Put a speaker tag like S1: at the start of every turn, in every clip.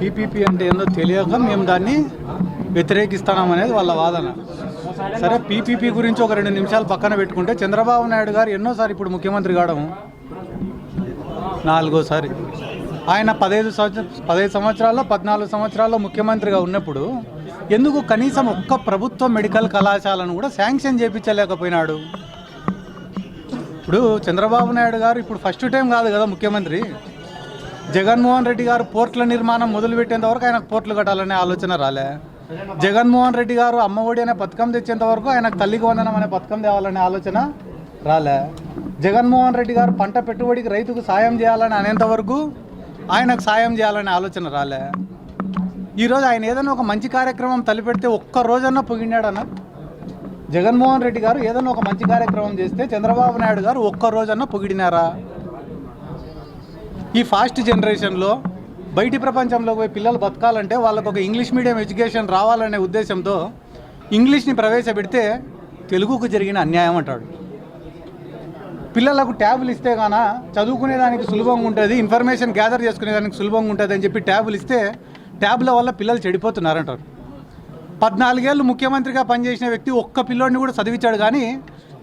S1: PPP అంటే ఏందో తెలియక మేము దాన్ని వ్యతిరేకిస్తున్నామనేది వాళ్ళ వాదన. సరే, పీపీపీ గురించి ఒక 2 నిమిషాలు పక్కన పెట్టుకుంటే, చంద్రబాబు నాయుడు గారు ఎన్నోసారి ఇప్పుడు ముఖ్యమంత్రి కావడం 4వ సారి. ఆయన 15 సంవత్సరాల్లో 14 సంవత్సరాల్లో ముఖ్యమంత్రిగా ఉన్నప్పుడు ఎందుకు కనీసం ఒక్క ప్రభుత్వ మెడికల్ కళాశాలను కూడా శాంక్షన్ చేయించలేకపోయినాడు? ఇప్పుడు చంద్రబాబు నాయుడు గారు ఇప్పుడు ఫస్ట్ టైం కాదు కదా ముఖ్యమంత్రి. జగన్మోహన్ రెడ్డి గారు పోర్టుల నిర్మాణం మొదలుపెట్టేంత వరకు ఆయనకు పోర్టులు కట్టాలనే ఆలోచన రాలే. జగన్మోహన్ రెడ్డి గారు అమ్మఒడి అనే పథకం తెచ్చేంత వరకు ఆయనకు తల్లికి వందనం అనే పథకం తేవాలనే ఆలోచన రాలే. జగన్మోహన్ రెడ్డి గారు పంట పెట్టుబడికి రైతుకు సాయం చేయాలని అనేంత వరకు ఆయనకు సాయం చేయాలనే ఆలోచన రాలే. ఈరోజు ఆయన ఏదైనా ఒక మంచి కార్యక్రమం తలపెడితే ఒక్క రోజన్నా పొగిడాడన్నా? జగన్మోహన్ రెడ్డి గారు ఏదైనా ఒక మంచి కార్యక్రమం చేస్తే చంద్రబాబు నాయుడు గారు ఒక్క రోజన్నా పొగిడినారా? ఈ ఫాస్ట్ జనరేషన్లో బయటి ప్రపంచంలోకి పోయి పిల్లలు బతకాలంటే వాళ్ళకు ఒక ఇంగ్లీష్ మీడియం ఎడ్యుకేషన్ రావాలనే ఉద్దేశంతో ఇంగ్లీష్ని ప్రవేశపెడితే తెలుగుకు జరిగిన అన్యాయం అంటాడు. పిల్లలకు ట్యాబులు ఇస్తే గాన చదువుకునేదానికి సులభంగా ఉంటుంది, ఇన్ఫర్మేషన్ గ్యాదర్ చేసుకునేదానికి సులభంగా ఉంటుంది అని చెప్పి ట్యాబులు ఇస్తే ట్యాబ్ల వల్ల పిల్లలు చెడిపోతున్నారంటారు. 14 ఏళ్ళు ముఖ్యమంత్రిగా పనిచేసిన వ్యక్తి ఒక్క పిల్లోడిని కూడా చదివించాడు. కానీ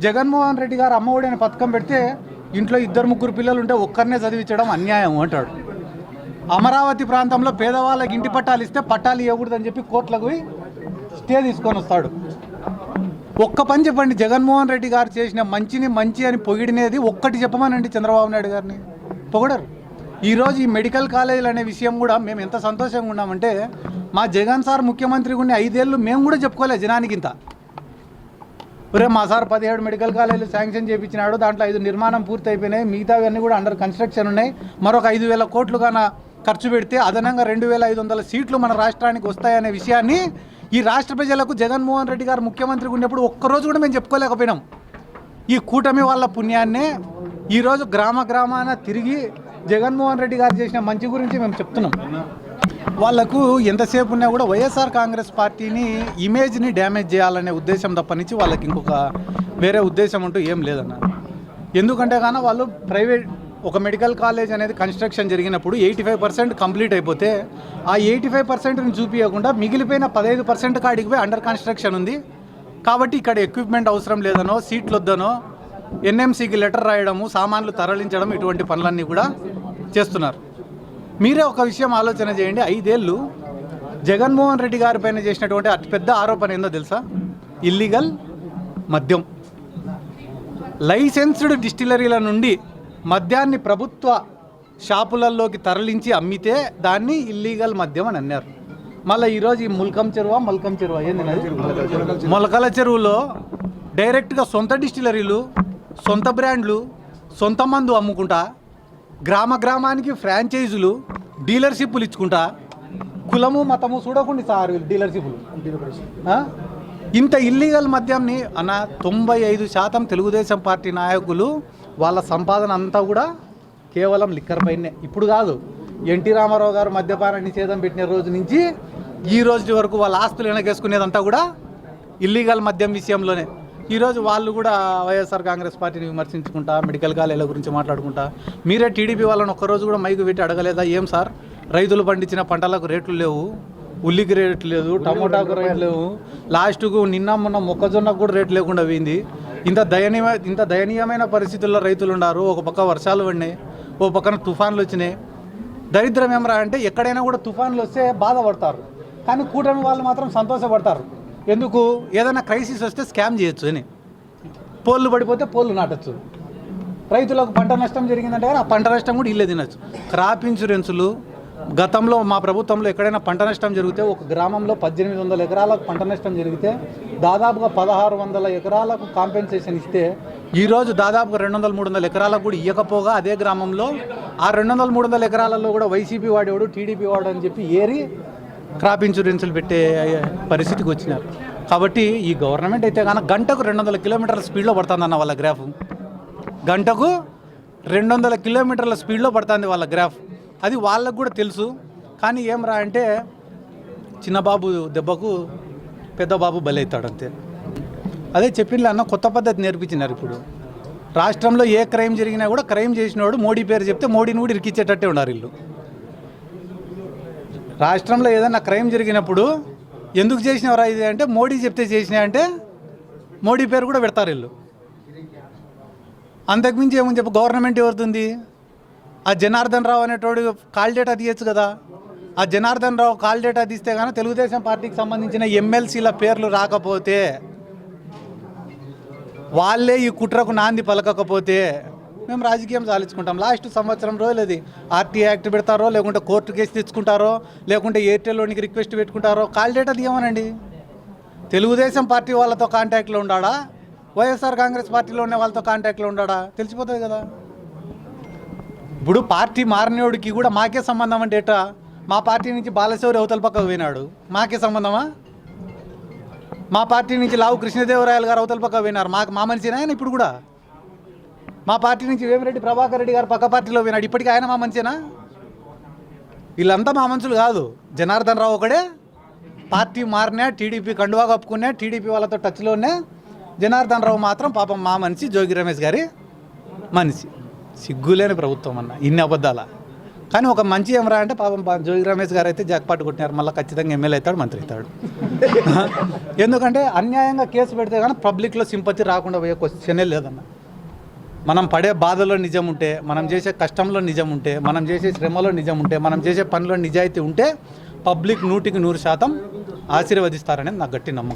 S1: జగన్మోహన్ రెడ్డి గారు అమ్మఒడి అనే పథకం పెడితే ఇంట్లో 2-3 పిల్లలు ఉంటే ఒక్కరినే చదివించడం అన్యాయం అంటాడు. అమరావతి ప్రాంతంలో పేదవాళ్ళకి ఇంటి పట్టాలు ఇస్తే పట్టాలు ఇవ్వకూడదని చెప్పి కోర్టులకు పోయి స్టే తీసుకొని వస్తాడు. ఒక్క పని చెప్పండి, జగన్మోహన్ రెడ్డి గారు చేసిన మంచిని మంచి అని పొగిడినేది ఒక్కటి చెప్పమనండి చంద్రబాబు నాయుడు గారిని. పొగడరు. ఈరోజు ఈ మెడికల్ కాలేజీలు అనే విషయం కూడా మేము ఎంత సంతోషంగా ఉన్నామంటే, మా జగన్ సార్ ముఖ్యమంత్రిగా ఉండే 5 ఏళ్ళు మేము కూడా చెప్పుకోలేదు జనానికి. ఇంత మా సార్ 17 మెడికల్ కాలేజీలు శాంక్షన్ చేయించినాడు, దాంట్లో 5 నిర్మాణం పూర్తి అయిపోయినాయి, మిగతావన్నీ కూడా అండర్ కన్స్ట్రక్షన్ ఉన్నాయి, మరొక 5,000 కోట్లు గాన ఖర్చు పెడితే అదనంగా 2,500 సీట్లు మన రాష్ట్రానికి వస్తాయనే విషయాన్ని ఈ రాష్ట్ర ప్రజలకు జగన్మోహన్ రెడ్డి గారు ముఖ్యమంత్రిగా ఉన్నప్పుడు ఒక్కరోజు కూడా మేము చెప్పుకోలేకపోయినాం. ఈ కూటమి వాళ్ళ పుణ్యాన్నే ఈరోజు గ్రామాన తిరిగి జగన్మోహన్ రెడ్డి గారు చేసిన మంచి గురించి మేము చెప్తున్నాం. వాళ్లకు ఎంతసేపు ఉన్నా కూడా వైఎస్ఆర్ కాంగ్రెస్ పార్టీని ఇమేజ్ని డ్యామేజ్ చేయాలనే ఉద్దేశం తప్పనించి వాళ్ళకి ఇంకొక వేరే ఉద్దేశం అంటూ ఏం లేదన్న. ఎందుకంటే కానీ వాళ్ళు ప్రైవేట్ ఒక మెడికల్ కాలేజ్ అనేది కన్స్ట్రక్షన్ జరిగినప్పుడు 85% కంప్లీట్ అయిపోతే ఆ 85%ని చూపించకుండా మిగిలిపోయిన 15% కాడికి పోయి అండర్ కన్స్ట్రక్షన్ ఉంది కాబట్టి ఇక్కడ ఎక్విప్మెంట్ అవసరం లేదనో, సీట్లు వద్దనో, ఎన్ఎంసీకి లెటర్ రాయడము, సామాన్లు తరలించడం, ఇటువంటి పనులన్నీ కూడా చేస్తున్నారు. మీరే ఒక విషయం ఆలోచన చేయండి. 5 ఏళ్ళు జగన్మోహన్ రెడ్డి గారి పైన చేసినటువంటి అతిపెద్ద ఆరోపణ ఏందో తెలుసా? ఇల్లీగల్ మద్యం. లైసెన్స్డ్ డిస్టిలరీల నుండి మద్యాన్ని ప్రభుత్వ షాపులలోకి తరలించి అమ్మితే దాన్ని ఇల్లీగల్ మద్యం అని అన్నారు. మళ్ళీ ఈరోజు ఈ మొలకల చెరువులో డైరెక్ట్గా సొంత డిస్టిలరీలు, సొంత బ్రాండ్లు, సొంత మందు అమ్ముకుంటా, గ్రామానికి ఫ్రాంచైజీలు, డీలర్షిప్లు ఇచ్చుకుంటా, కులము మతము చూడకుండా సార్ డీలర్షిప్లు. ఇంత ఇల్లీగల్ మద్యంని అన్న 95% తెలుగుదేశం పార్టీ నాయకులు వాళ్ళ సంపాదన అంతా కూడా కేవలం లిక్కర్ పైనే. ఇప్పుడు కాదు, ఎన్టీ రామారావు గారు మద్యపాన నిషేధం పెట్టిన రోజు నుంచి ఈ రోజు వరకు వాళ్ళ ఆస్తులు వెనకేసుకునేదంతా కూడా ఇల్లీగల్ మద్యం విషయంలోనే. ఈరోజు వాళ్ళు కూడా వైఎస్ఆర్ కాంగ్రెస్ పార్టీని విమర్శించుకుంటా, మెడికల్ కాలేజీల గురించి మాట్లాడుకుంటా. మీరే టీడీపీ వాళ్ళని ఒక్కరోజు కూడా మైకు పెట్టి అడగలేదా? ఏం సార్, రైతులు పండించిన పంటలకు రేట్లు లేవు, ఉల్లికి రేట్లు లేదు, టమోటాకు రేట్లు లేవు, లాస్ట్కు నిన్న మొన్న మొక్కజొన్నకు కూడా రేట్లు లేకుండా పోయింది. ఇంత దయనీయమైన పరిస్థితుల్లో రైతులు ఉన్నారు. ఒక పక్క వర్షాలు పడినాయి, ఓ పక్కన తుఫాన్లు వచ్చినాయి. దరిద్రం ఏమరా అంటే ఎక్కడైనా కూడా తుఫాన్లు వస్తే బాధపడతారు, కానీ కూటమి వాళ్ళు మాత్రం సంతోషపడతారు. ఎందుకు? ఏదైనా క్రైసిస్ వస్తే స్కామ్ చేయొచ్చు అని. పోళ్ళు పడిపోతే పోళ్ళు నాటచ్చు, రైతులకు పంట నష్టం జరిగిందంటే ఆ పంట నష్టం కూడా ఇల్లే తినచ్చు. క్రాప్ ఇన్సూరెన్సులు గతంలో మా ప్రభుత్వంలో ఎక్కడైనా పంట నష్టం జరిగితే ఒక గ్రామంలో 1800 ఎకరాలకు పంట నష్టం జరిగితే దాదాపుగా 1600 ఎకరాలకు కాంపెన్సేషన్ ఇస్తే ఈరోజు దాదాపుగా 200-300 ఎకరాలకు కూడా ఇవ్వకపోగా అదే గ్రామంలో ఆ 200-300 ఎకరాలలో కూడా వైసీపీ వాడేవాడు, టీడీపీ వాడు అని చెప్పి ఏరి క్రాప్ ఇన్సూరెన్సులు పెట్టే పరిస్థితికి వచ్చినారు. కాబట్టి ఈ గవర్నమెంట్ అయితే కానీ గంటకు 200 కిలోమీటర్ల స్పీడ్లో పడుతుందన్న వాళ్ళ గ్రాఫ్. గంటకు 200 కిలోమీటర్ల స్పీడ్లో పడుతుంది వాళ్ళ గ్రాఫ్. అది వాళ్ళకు కూడా తెలుసు. కానీ ఏం రా అంటే చిన్నబాబు దెబ్బకు పెద్ద బాబు బలవుతాడు అంతే. అదే చెప్పింది అన్న, కొత్త పద్ధతి నేర్పించినారు. ఇప్పుడు రాష్ట్రంలో ఏ క్రైమ్ జరిగినా కూడా క్రైమ్ చేసినవాడు మోడీ పేరు చెప్తే మోడీని కూడా ఇరికిచ్చేటట్టే ఉన్నారు వీళ్ళు. రాష్ట్రంలో ఏదైనా క్రైమ్ జరిగినప్పుడు ఎందుకు చేసినవరా ఇది అంటే మోడీ చెప్తే చేసినా అంటే మోడీ పేరు కూడా పెడతారు వీళ్ళు. అంతకుమించి ఏమని చెప్పు గవర్నమెంట్ ఎవరుతుంది? ఆ జనార్దన్ రావు అనేటోడు కాల్ డేటా తీయచ్చు కదా. ఆ జనార్దన్ రావు కాల్ డేటా తీస్తే కానీ తెలుగుదేశం పార్టీకి సంబంధించిన ఎమ్మెల్సీల పేర్లు రాకపోతే, వాళ్ళే ఈ కుట్రకు నాంది పలకకపోతే మేము రాజకీయం సాధించుకుంటాం. లాస్ట్ సంవత్సరం రోజులు అది ఆర్టీ యాక్ట్ పెడతారో, లేకుంటే కోర్టు కేసు తెచ్చుకుంటారో, లేకుంటే ఎయిర్టెల్లోనికి రిక్వెస్ట్ పెట్టుకుంటారో. కాల్ డేటా తీయమనండి. తెలుగుదేశం పార్టీ వాళ్ళతో కాంటాక్ట్లో ఉన్నాడా, వైఎస్ఆర్ కాంగ్రెస్ పార్టీలో ఉన్న వాళ్ళతో కాంటాక్ట్లో ఉన్నాడా తెలిసిపోతుంది కదా. ఇప్పుడు పార్టీ మారినోడికి కూడా మాకే సంబంధం అంటే ఎట్టా? మా పార్టీ నుంచి బాలశౌరి అవతల పక్కకు పోయినాడు, మాకే సంబంధమా? మా పార్టీ నుంచి లావు కృష్ణదేవరాయలు గారు అవతల పక్కకు పోయినారు, మా మనిషినా ఆయన ఇప్పుడు కూడా? మా పార్టీ నుంచి వేమిరెడ్డి ప్రభాకర్ రెడ్డి గారు పక్క పార్టీలో పోయినాడు, ఇప్పటికీ ఆయన మా మనిషేనా? వీళ్ళంతా మా మనుషులు కాదు. జనార్దన్ రావు ఒకడే పార్టీ మారినా, టీడీపీ కండువా కప్పుకున్నా, టీడీపీ వాళ్ళతో టచ్లోనే. జనార్దన్ రావు మాత్రం పాపం మా మనిషి, జోగి రమేష్ గారి మనిషి. సిగ్గులేని ప్రభుత్వం అన్న, ఇన్ని అబద్ధాల. కానీ ఒక మంచి ఏమరా అంటే పాపం జోగి రమేష్ గారు అయితే జాక్పాటు కొట్టినారు, మళ్ళీ ఖచ్చితంగా ఎమ్మెల్యే అవుతాడు, మంత్రి అవుతాడు. ఎందుకంటే అన్యాయంగా కేసు పెడితే కానీ పబ్లిక్లో సింపతి రాకుండా పోయే క్వశ్చనే లేదన్న. మనం పడే బాధలో నిజం ఉంటే, మనం చేసే కష్టంలో నిజం ఉంటే, మనం చేసే శ్రమలో నిజం ఉంటే, మనం చేసే పనిలో నిజాయితీ ఉంటే పబ్లిక్ 100% ఆశీర్వదిస్తారనేది నాకు గట్టి నమ్మకం.